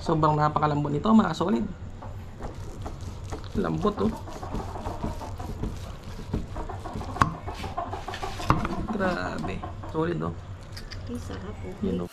Sobrang napakalambot nito mga solid. Lambot oh. Grabe. Solid oh. Ay, sarap po. Yun oh.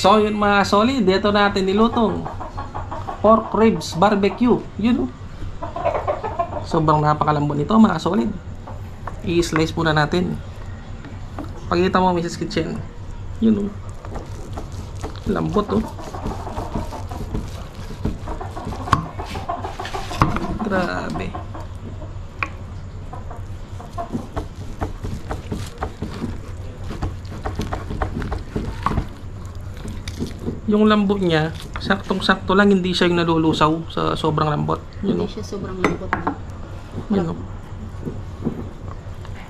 So yun mga solid, dito natin nilutong pork ribs barbecue. Yun, oh. Sobrang napakalambot nito mga solid. I-slice muna natin. Pakita mo Mrs. Kitchen. Yun, oh. Lambot, oh. Grabe. Yung lambot niya, saktong-sakto lang, hindi siya yung nalulusaw sa sobrang lambot. Hindi siya sobrang lambot na. Yun, oh.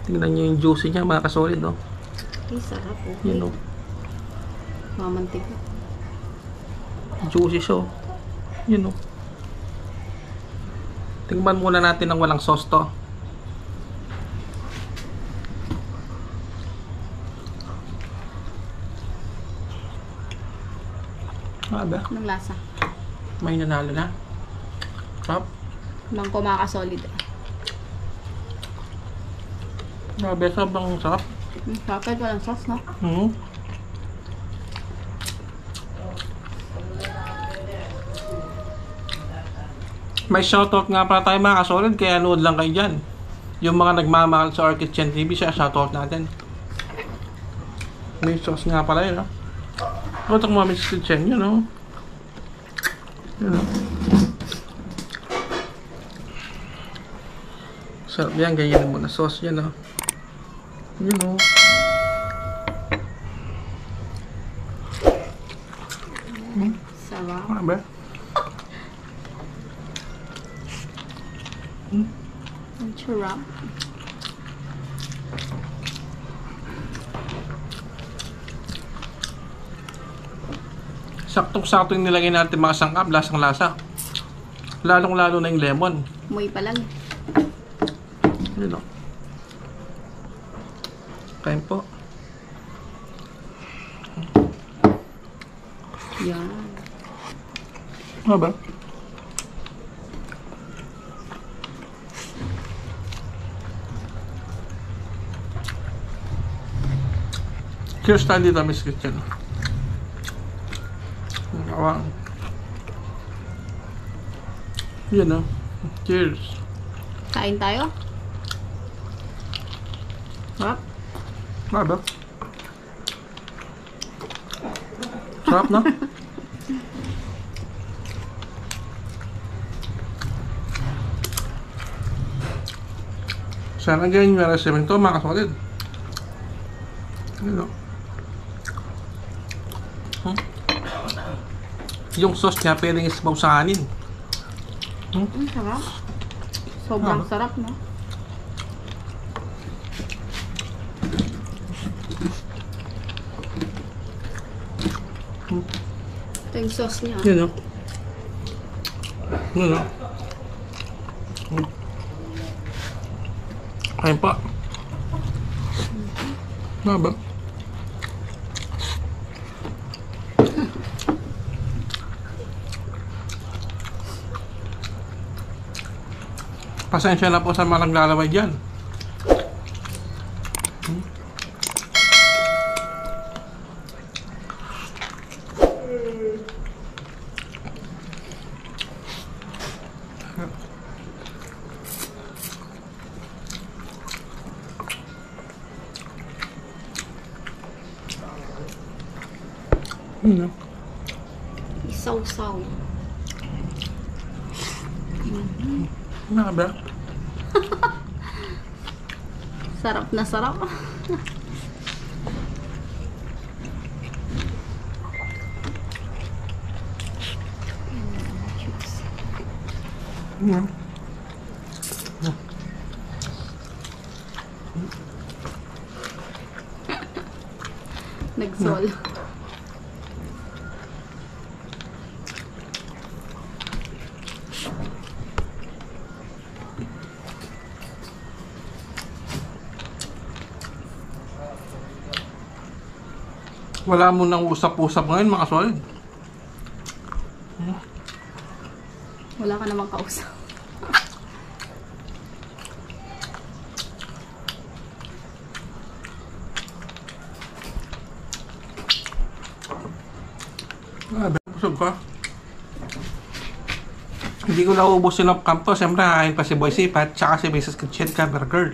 Tingnan niyo yung juicy niya mga kasolid, oh. Ay, sarap, oh. Yun, oh. Mamantika. Juicy siya, oh. Yun, oh. Tingnan muna natin ng walang sauce to. Grabe. Anong lasa? May nanalo na. Sarap. Bangko makakasolid. Grabe, sobrang sarap. Bakit walang sauce, no? May shoutout nga pala tayo mga kasolid, kaya nood lang kayo dyan. Yung mga nagmamahal sa Our Kitchen TV, siya shoutout natin. May sauce nga pala yun, no? Ito itong mga Mrs. Kitchen, yun, no? Yun, no? Sarap yan, ganyan mo na sauce, yun, no? Yun, no? Sarap. Ano ba? Ang sarap. Saktong-sakto yung nilagay natin mga sangkap, lasang-lasa. Lalong-lalo na yung lemon. Muy pa lang. Yun, no? Kain po. Yan. Ano ba? Cheers tayo dito, Miss Kitchen. Awang. Yun, no? Cheers. Kain tayo. Sarap. Ano ba? Sarap, no? Sana ganyan yung recipe ito, mga kasolid. Ano? Yung sauce niya pwedeng isabaw sa kanin. Ang sarap. Sobrang sarap, no? Ito yung sauce niya. Yun, no? Yun, no? Kain pa. Ano ba? Pasensya na po sa mga naglalaway dyan. Isaw-saw. Nakaba? Sarap na sarap. Nagsol. Wala mo nang usap-usap ngayon mga solid. Wala ka namang kausap. Busog ka. Hindi ko naubos yung camp to. Siyempre, kakain pa si Boy Sipat tsaka si Mrs. Kitchen Cover Girl.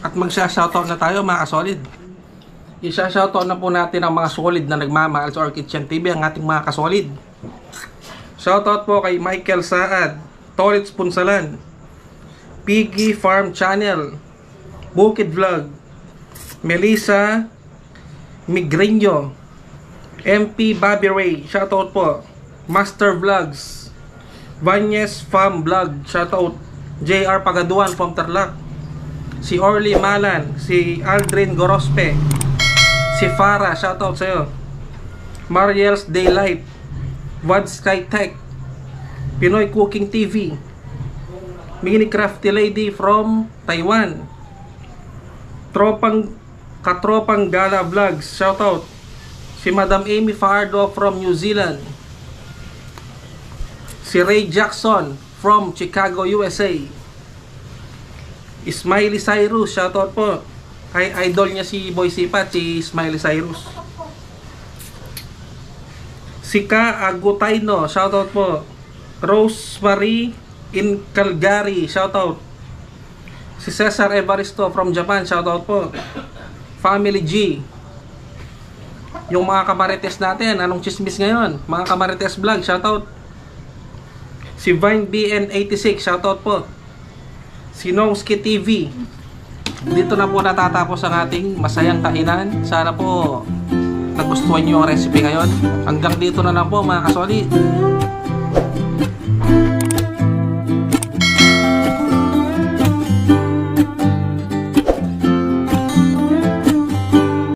At magsha-shoutout na tayo mga kasolid. Isa-shoutout na po natin ang mga solid na nagmamahal sa Our Kitchen TV, ang ating mga kasolid. Shoutout po kay Michael Saad, Tolits Punsalan, Piggy Farm Channel, Bukid Vlog, Melissa Migreño, MP Bobby Ray, shoutout po, Master Vlogs, Vanyes Farm Vlog, shoutout, JR Pagaduan from Tarlac, si Orly Malan, si Aldrin Gorospe, si Farah, shoutout sa'yo, Mariel's Daylight, Vod Sky Tech, Pinoy Cooking TV, Mini Crafty Lady from Taiwan, Katropang Gala Vlogs, shoutout, si Madam Amy Fajardo from New Zealand, si Ray Jackson from Chicago, USA, Smiley Cyrus, shoutout po, kay idol niya si Boy Sipat, si Smiley Cyrus, si Ka Agutaino, shoutout po, Rosemary in Calgary, shoutout, si Cesar Evaristo from Japan, shoutout po, Family G, yung mga kamarites natin, anong chismis ngayon, mga kamarites vlog, shoutout, si Vine BN86, shoutout po, si Nongski TV. Dito na po natatapos ang ating masayang kainan. Sana po nagustuhan nyo ang recipe ngayon. Hanggang dito na lang po mga kasolid.